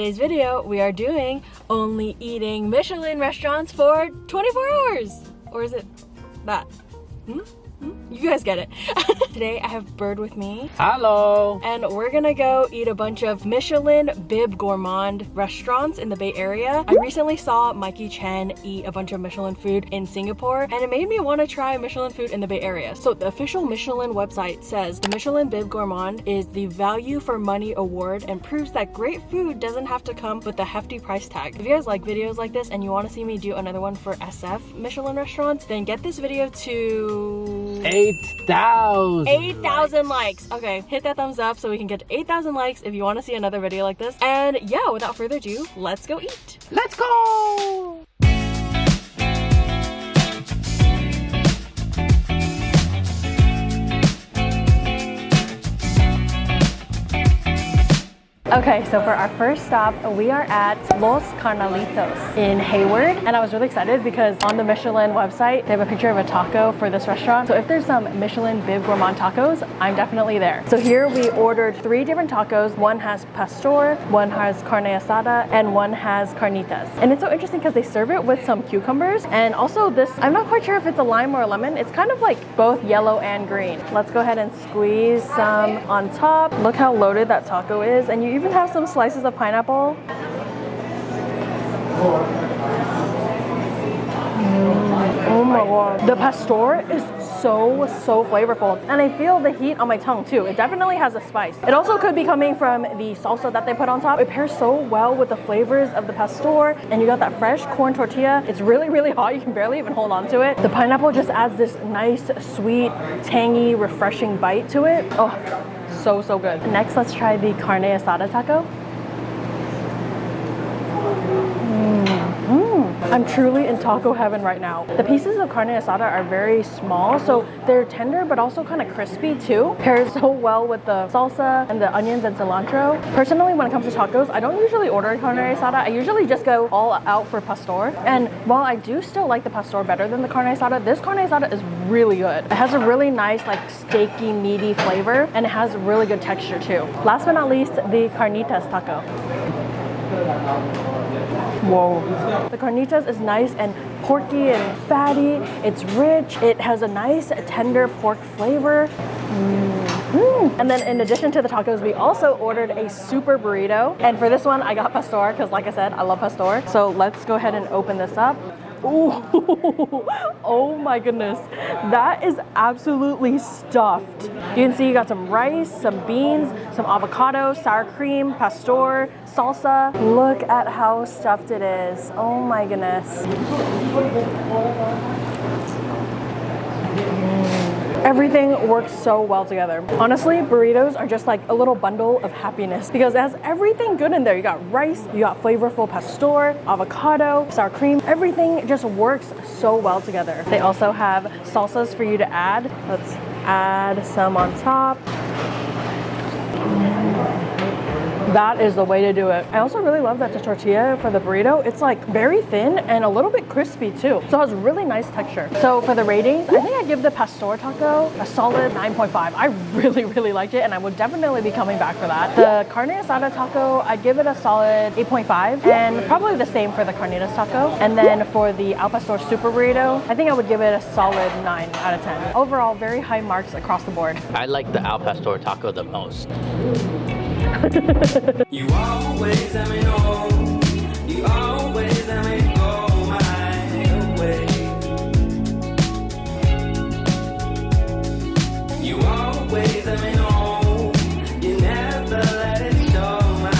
today's video, we are doing only eating Michelin restaurants for 24 hours. Or is it that? You guys get it. Today I have Bird with me. Hello. And we're gonna go eat a bunch of Michelin Bib Gourmand restaurants in the Bay Area. I recently saw Mikey Chen eat a bunch of Michelin food in Singapore, and it made me want to try Michelin food in the Bay Area. So the official Michelin website says the Michelin Bib Gourmand is the value for money award and proves that great food doesn't have to come with a hefty price tag. If you guys like videos like this and you want to see me do another one for SF Michelin restaurants, then get this video to 8,000 likes. Okay, hit that thumbs up so we can get to 8,000 likes if you want to see another video like this. And yeah, without further ado, let's go eat. Let's go. Okay, so for our first stop, we are at Los Carnalitos in Hayward. And I was really excited because on the Michelin website, they have a picture of a taco for this restaurant. So if there's some Michelin Bib Gourmand tacos, I'm definitely there. So here we ordered 3 different tacos. One has pastor, one has carne asada, and one has carnitas. And it's so interesting because they serve it with some cucumbers. And also this, I'm not quite sure if it's a lime or a lemon. It's kind of like both yellow and green. Let's go ahead and squeeze some on top. Look how loaded that taco is. And you even have some slices of pineapple. Oh my god. The pastor is so flavorful, and I feel the heat on my tongue too. It definitely has a spice. It also could be coming from the salsa that they put on top. It pairs so well with the flavors of the pastor, and you got that fresh corn tortilla. It's really hot. You can barely even hold on to it. The pineapple just adds this nice, sweet, tangy, refreshing bite to it. Oh, so good. Next, let's try the carne asada taco. I'm truly in taco heaven right now. The pieces of carne asada are very small, so they're tender but also kind of crispy too. Pairs so well with the salsa and the onions and cilantro. Personally, when it comes to tacos, I don't usually order carne asada. I usually just go all out for pastor. And while I do still like the pastor better than the carne asada, this carne asada is really good. It has a really nice, like, steaky, meaty flavor, and it has really good texture too. Last but not least, the carnitas taco. Whoa. The carnitas is nice and porky and fatty. It's rich. It has a nice tender pork flavor. And then in addition to the tacos, we also ordered a super burrito. And for this one, I got pastor because, like I said, I love pastor. So let's go ahead and open this up. Ooh, oh my goodness. That is absolutely stuffed. You can see you got some rice, some beans, some avocado, sour cream, pastor, salsa. Look at how stuffed it is. Oh my goodness. Everything works so well together. Honestly, burritos are just like a little bundle of happiness because it has everything good in there. You got rice, you got flavorful pastor, avocado, sour cream. Everything just works so well together. They also have salsas for you to add. Let's add some on top. That is the way to do it. I also really love that the tortilla for the burrito, it's like very thin and a little bit crispy too. So it has really nice texture. So for the ratings, I think I give the pastor taco a solid 9.5. I really liked it, and I would definitely be coming back for that. The carne asada taco, I'd give it a solid 8.5, and probably the same for the carnitas taco. And then for the al pastor super burrito, I think I would give it a solid 9 out of 10. Overall, very high marks across the board. I like the al pastor taco the most. You always let me know. You always let me go my way. You always let me know. You never let it show my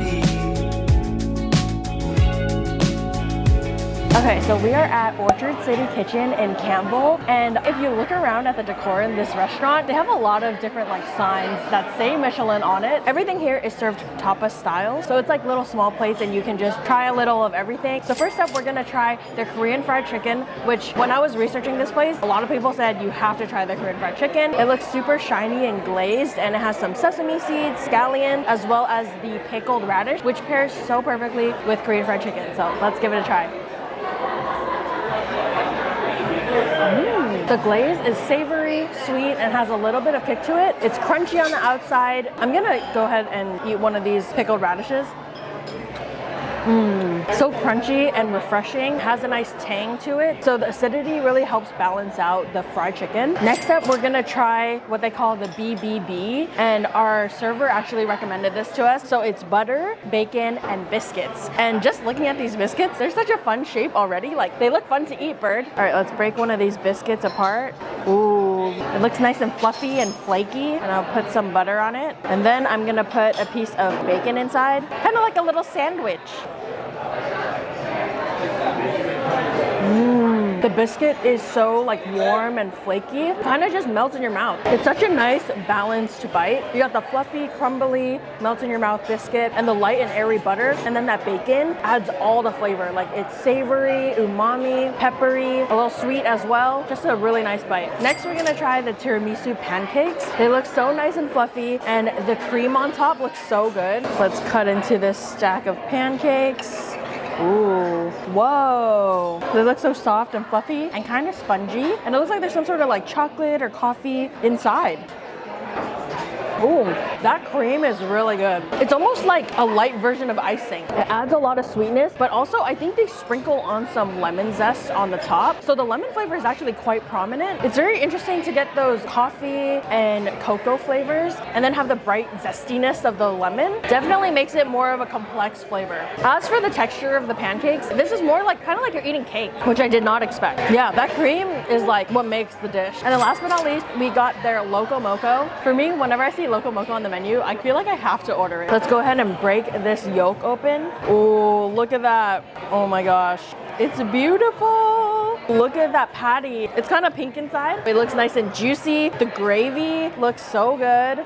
deed. Okay, so we are at Orchard City Kitchen in Campbell, and if you look around at the decor in this restaurant, they have a lot of different like signs that say Michelin on it. Everything here is served tapas style, so it's like little small plates and you can just try a little of everything. So first up, we're gonna try their Korean fried chicken, which when I was researching this place, a lot of people said you have to try their Korean fried chicken. It looks super shiny and glazed, and it has some sesame seeds, scallion, as well as the pickled radish, which pairs so perfectly with Korean fried chicken. So let's give it a try. The glaze is savory, sweet, and has a little bit of kick to it. It's crunchy on the outside. I'm gonna go ahead and eat one of these pickled radishes. So crunchy and refreshing, has a nice tang to it. So the acidity really helps balance out the fried chicken. Next up, we're gonna try what they call the BBB, and our server actually recommended this to us. So it's butter, bacon, and biscuits. And just looking at these biscuits, they're such a fun shape already. Like, they look fun to eat, Bird. All right, let's break one of these biscuits apart. Ooh, it looks nice and fluffy and flaky. And I'll put some butter on it. And then I'm gonna put a piece of bacon inside, kind of like a little sandwich. The biscuit is so like warm and flaky, kind of just melts in your mouth. It's such a nice balanced bite. You got the fluffy, crumbly, melt in your mouth biscuit and the light and airy butter, and then that bacon adds all the flavor. Like, it's savory, umami, peppery, a little sweet as well. Just a really nice bite. Next, we're gonna try the tiramisu pancakes. They look so nice and fluffy, and the cream on top looks so good. Let's cut into this stack of pancakes. Ooh, whoa. They look so soft and fluffy and kind of spongy. And it looks like there's some sort of like chocolate or coffee inside. Ooh, that cream is really good. It's almost like a light version of icing. It adds a lot of sweetness, but also I think they sprinkle on some lemon zest on the top. So the lemon flavor is actually quite prominent. It's very interesting to get those coffee and cocoa flavors and then have the bright zestiness of the lemon. Definitely makes it more of a complex flavor. As for the texture of the pancakes, this is more like, kind of like you're eating cake, which I did not expect. Yeah, that cream is like what makes the dish. And then last but not least, we got their Loco Moco. For me, whenever I see Loco Moco on the menu, I feel like I have to order it. Let's go ahead and break this yolk open. Oh, look at that. Oh my gosh. It's beautiful. Look at that patty. It's kind of pink inside. It looks nice and juicy. The gravy looks so good.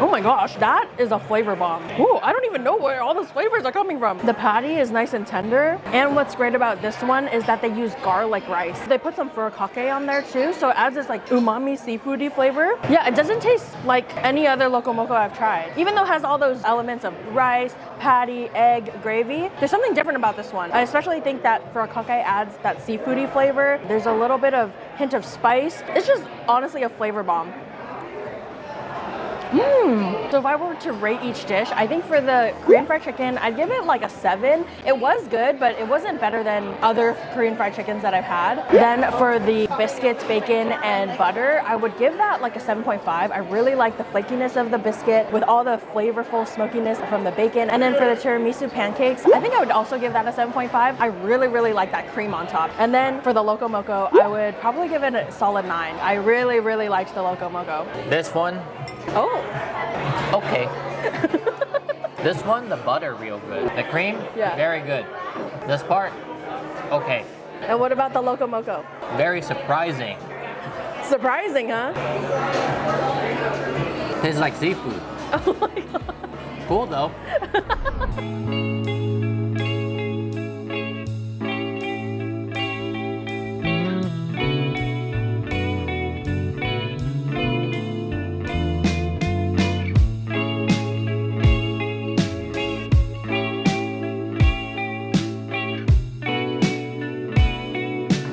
Oh my gosh, that is a flavor bomb. Ooh, I don't even know where all those flavors are coming from. The patty is nice and tender. And what's great about this one is that they use garlic rice. They put some furikake on there too, so it adds this like umami seafoody flavor. Yeah, it doesn't taste like any other Loco Moco I've tried. Even though it has all those elements of rice, patty, egg, gravy, there's something different about this one. I especially think that furikake adds that seafoody flavor. There's a little bit of hint of spice. It's just honestly a flavor bomb. So if I were to rate each dish, I think for the Korean fried chicken, I'd give it like a 7. It was good, but it wasn't better than other Korean fried chickens that I've had. Then for the biscuits, bacon, and butter, I would give that like a 7.5. I really like the flakiness of the biscuit with all the flavorful smokiness from the bacon. And then for the tiramisu pancakes, I think I would also give that a 7.5. I really, really like that cream on top. And then for the Loco Moco, I would probably give it a solid 9. I really, really liked the Loco Moco. This one, Oh. okay. This one, the butter real good. The cream, Yeah. very good. This part, okay. And what about the Loco Moco? Very surprising. Surprising, huh? Tastes like seafood. Oh my god. Cool though.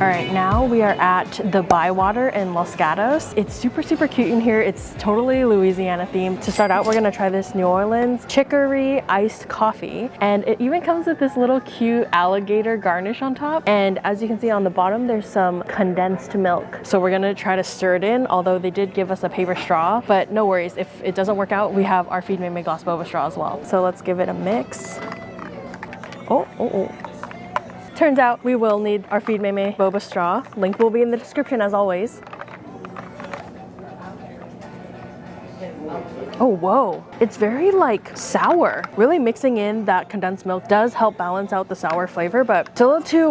All right, now we are at the Bywater in Los Gatos. It's super, super cute in here. It's totally Louisiana themed. To start out, we're gonna try this New Orleans chicory iced coffee. And it even comes with this little cute alligator garnish on top. And as you can see on the bottom, there's some condensed milk. So we're gonna try to stir it in, although they did give us a paper straw, but no worries. If it doesn't work out, we have our Feed Meme glass boba straw as well. So let's give it a mix. Oh. Turns out we will need our Feed Meme boba straw. Link will be in the description as always. Oh, whoa. It's very like sour. Really mixing in that condensed milk does help balance out the sour flavor, but it's a little too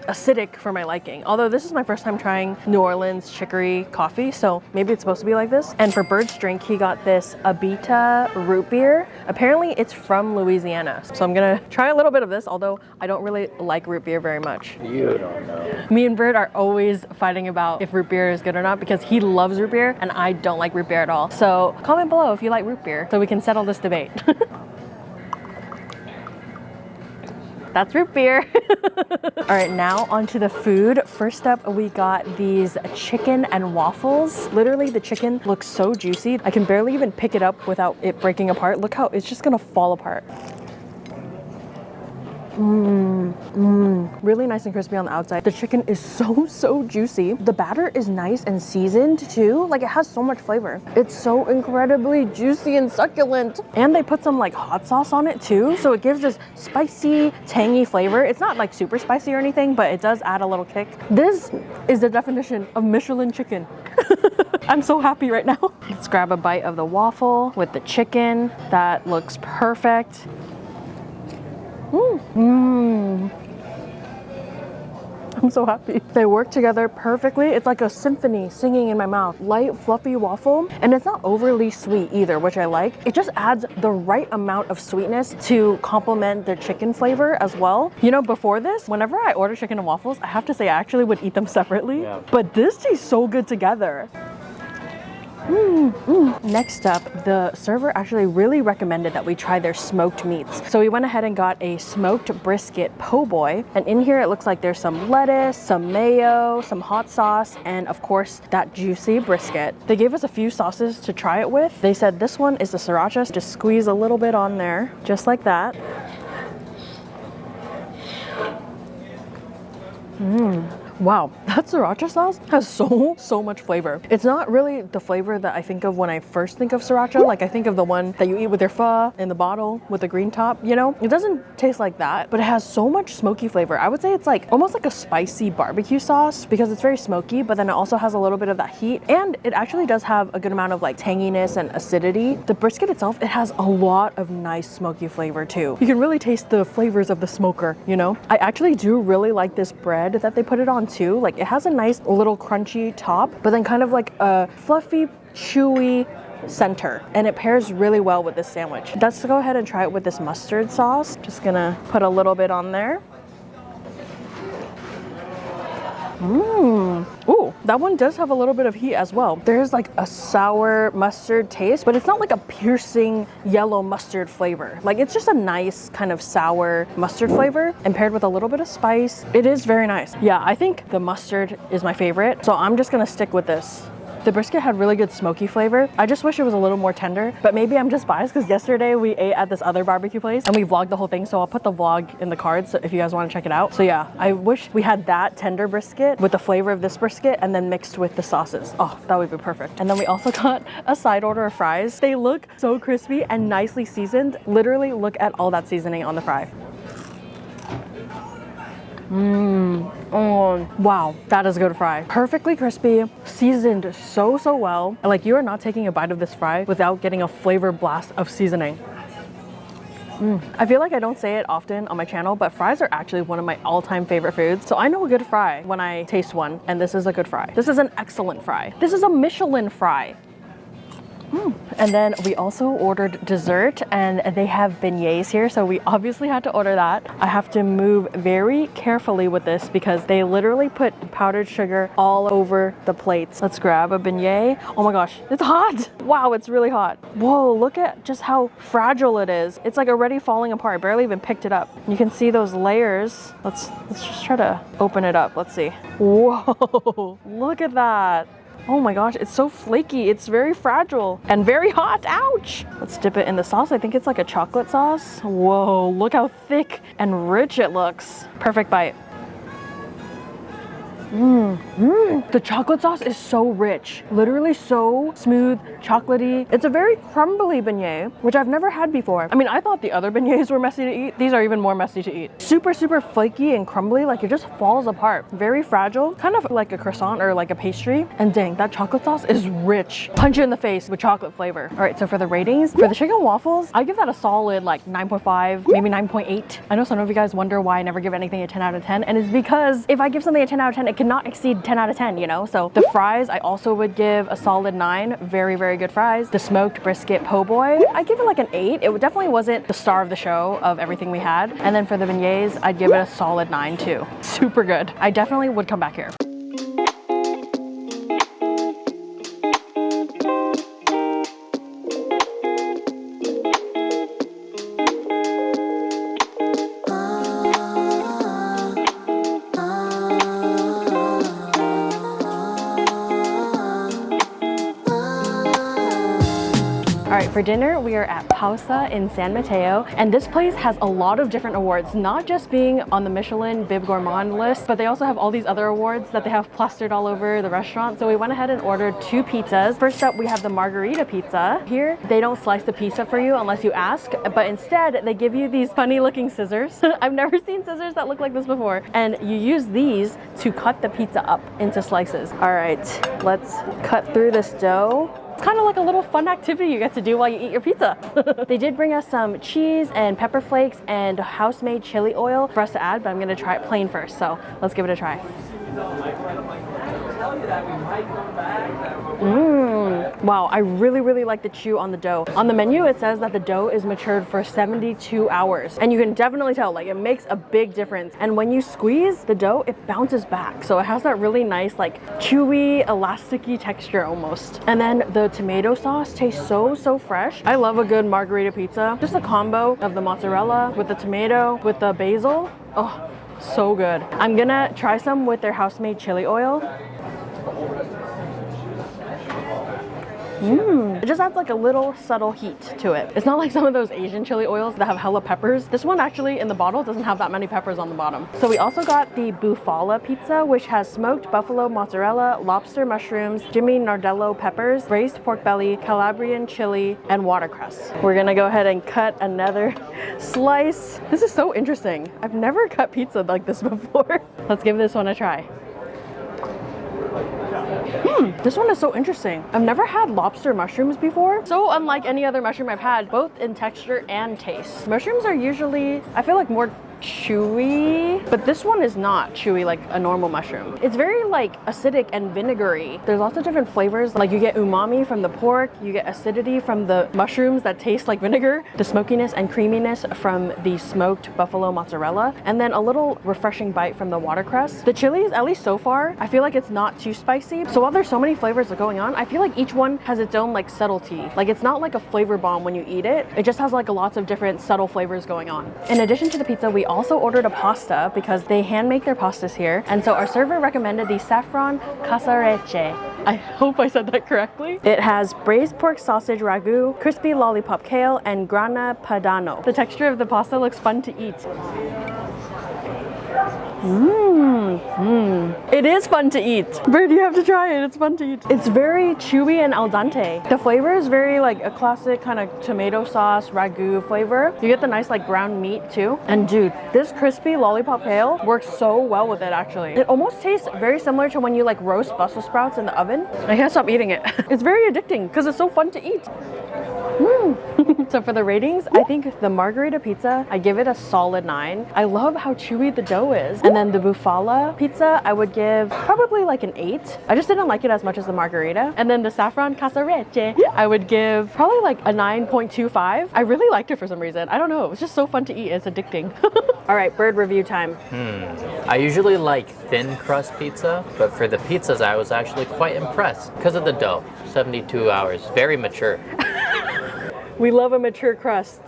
acidic for my liking. Although this is my first time trying New Orleans chicory coffee, so maybe it's supposed to be like this. And for Bird's drink, he got this Abita root beer. Apparently it's from Louisiana. So I'm gonna try a little bit of this, although I don't really like root beer very much. You don't know. Me and Bird are always fighting about if root beer is good or not because he loves root beer and I don't like root beer at all. So comment below if you like root beer so we can settle this debate. That's root beer. All right, now onto the food. First up, we got these chicken and waffles. Literally, the chicken looks so juicy. I can barely even pick it up without it breaking apart. Look how it's just gonna fall apart. Really nice and crispy on the outside. The chicken is so juicy. The batter is nice and seasoned too. Like, it has so much flavor. It's so incredibly juicy and succulent. And they put some like hot sauce on it too. So it gives this spicy, tangy flavor. It's not like super spicy or anything, but it does add a little kick. This is the definition of Michelin chicken. I'm so happy right now. Let's grab a bite of the waffle with the chicken. That looks perfect. I'm so happy. They work together perfectly. It's like a symphony singing in my mouth. Light, fluffy waffle, and it's not overly sweet either, which I like. It just adds the right amount of sweetness to complement the chicken flavor as well. You know, before this, whenever I order chicken and waffles, I have to say I actually would eat them separately. Yeah. But this tastes so good together. Next up, the server actually really recommended that we try their smoked meats. So we went ahead and got a smoked brisket po' boy. And in here, it looks like there's some lettuce, some mayo, some hot sauce, and of course, that juicy brisket. They gave us a few sauces to try it with. They said this one is the sriracha. Just squeeze a little bit on there, just like that. Wow, that sriracha sauce has so much flavor. It's not really the flavor that I think of when I first think of sriracha. Like, I think of the one that you eat with your pho in the bottle with the green top, you know? It doesn't taste like that, but it has so much smoky flavor. I would say it's like almost like a spicy barbecue sauce because it's very smoky, but then it also has a little bit of that heat, and it actually does have a good amount of like tanginess and acidity. The brisket itself, it has a lot of nice smoky flavor too. You can really taste the flavors of the smoker, you know? I actually do really like this bread that they put it on too. Like, it has a nice little crunchy top, but then kind of like a fluffy, chewy center, and it pairs really well with this sandwich. Let's go ahead and try it with this mustard sauce. Just gonna put a little bit on there. Ooh, that one does have a little bit of heat as well. There's like a sour mustard taste, but it's not like a piercing yellow mustard flavor. Like, it's just a nice kind of sour mustard flavor and paired with a little bit of spice. It is very nice. Yeah, I think the mustard is my favorite, so I'm just gonna stick with this. The brisket had really good smoky flavor. I just wish it was a little more tender, but maybe I'm just biased because yesterday we ate at this other barbecue place and we vlogged the whole thing, so I'll put the vlog in the cards so if you guys want to check it out. So yeah, I wish we had that tender brisket with the flavor of this brisket and then mixed with the sauces. Oh, that would be perfect. And then we also got a side order of fries. They look so crispy and nicely seasoned. Literally, look at all that seasoning on the fry. Oh, wow, that is a good fry. Perfectly crispy, seasoned so well. Like, you are not taking a bite of this fry without getting a flavor blast of seasoning. I feel like I don't say it often on my channel, but fries are actually one of my all-time favorite foods. So I know a good fry when I taste one, and this is a good fry. This is an excellent fry. This is a Michelin fry. And then we also ordered dessert, and they have beignets here, so we obviously had to order that. I have to move very carefully with this because they literally put powdered sugar all over the plates. Let's grab a beignet. Oh my gosh, it's hot. Wow, it's really hot. Whoa, look at just how fragile it is. It's like already falling apart. I barely even picked it up. You can see those layers. Let's just try to open it up. Let's see. Whoa, look at that. Oh my gosh, it's so flaky. It's very fragile and very hot. Ouch! Let's dip it in the sauce. I think it's like a chocolate sauce. Whoa, look how thick and rich it looks. Perfect bite. The chocolate sauce is so rich, literally so smooth, chocolatey. It's a very crumbly beignet, which I've never had before. I mean, I thought the other beignets were messy to eat. These are even more messy to eat. Super flaky and crumbly, like it just falls apart. Very fragile, kind of like a croissant or like a pastry. And dang, that chocolate sauce is rich. Punch you in the face with chocolate flavor. All right, so for the ratings, for the chicken waffles, I give that a solid like 9.5, maybe 9.8. I know some of you guys wonder why I never give anything a 10 out of 10, and it's because if I give something a 10 out of 10, it cannot exceed 10 out of 10, you know? So the fries, I also would give a solid 9. Very good fries. The smoked brisket po' boy, I give it like an 8. It definitely wasn't the star of the show of everything we had. And then for the beignets, I'd give it a solid 9 too. Super good. I definitely would come back here. For dinner, we are at Pausa in San Mateo, and this place has a lot of different awards, not just being on the Michelin Bib Gourmand list, but they also have all these other awards that they have plastered all over the restaurant. So we went ahead and ordered 2 pizzas. First up, we have the margarita pizza. Here, they don't slice the pizza for you unless you ask, but instead they give you these funny looking scissors. I've never seen scissors that look like this before. And you use these to cut the pizza up into slices. All right, let's cut through this dough. It's kind of like a little fun activity you get to do while you eat your pizza. They did bring us some cheese and pepper flakes and house-made chili oil for us to add, but I'm gonna try it plain first. So let's give it a try. Wow, I really like the chew on the dough. On the menu, it says that the dough is matured for 72 hours. And you can definitely tell, like, it makes a big difference. And when you squeeze the dough, it bounces back. So it has that really nice, like, chewy, elasticy texture almost. And then the tomato sauce tastes so fresh. I love a good margarita pizza. Just a combo of the mozzarella with the tomato, with the basil. Oh, so good. I'm gonna try some with their house-made chili oil. It just adds like a little subtle heat to it. It's not like some of those Asian chili oils that have hella peppers. This one actually in the bottle doesn't have that many peppers on the bottom. So we also got the bufala pizza, which has smoked buffalo mozzarella, lobster mushrooms, Jimmy Nardello peppers, braised pork belly, Calabrian chili, and watercress. We're gonna go ahead and cut another slice. This is so interesting. I've never cut pizza like this before. Let's give this one a try. This one is so interesting. I've never had lobster mushrooms before. So unlike any other mushroom I've had, both in texture and taste. Mushrooms are usually, I feel like, more chewy, but this one is not chewy like a normal mushroom. It's very like acidic and vinegary. There's lots of different flavors. Like you get umami from the pork, you get acidity from the mushrooms that taste like vinegar, the smokiness and creaminess from the smoked buffalo mozzarella, and then a little refreshing bite from the watercress. The chilies, at least so far, I feel like it's not too spicy. So while there's so many flavors going on, I feel like each one has its own like subtlety. Like it's not like a flavor bomb when you eat it. It just has like lots of different subtle flavors going on. In addition to the pizza, we also ordered a pasta because they hand make their pastas here. And so our server recommended the saffron casarecce. I hope I said that correctly. It has braised pork sausage ragu, crispy lollipop kale, and grana padano. The texture of the pasta looks fun to eat. It is fun to eat. Bird, you have to try it. It's fun to eat. It's very chewy and al dente. The flavor is very like a classic kind of tomato sauce ragu flavor. You get the nice like ground meat too. And dude, this crispy lollipop kale works so well with it actually. It almost tastes very similar to when you like roast Brussels sprouts in the oven. I can't stop eating it. It's very addicting because it's so fun to eat. So for the ratings, I think the margarita pizza, I give it a solid 9. I love how chewy the dough is. And then the bufala pizza, I would give probably like an 8. I just didn't like it as much as the margarita. And then the saffron casarecce, I would give probably like a 9.25. I really liked it for some reason. I don't know. It was just so fun to eat. It's addicting. All right, bird review time. I usually like thin crust pizza, but for the pizzas, I was actually quite impressed because of the dough. 72 hours, very mature. We love a mature crust.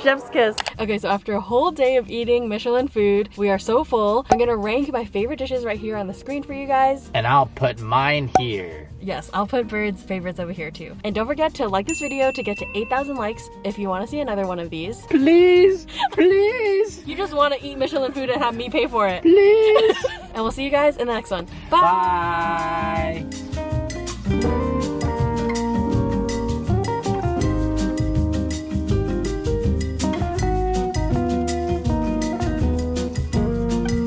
Chef's kiss. Okay, so after a whole day of eating Michelin food, we are so full. I'm gonna rank my favorite dishes right here on the screen for you guys. And I'll put mine here. Yes, I'll put Bird's favorites over here too. And don't forget to like this video to get to 8,000 likes if you want to see another one of these. Please, please. You just want to eat Michelin food and have me pay for it. Please. And we'll see you guys in the next one. Bye.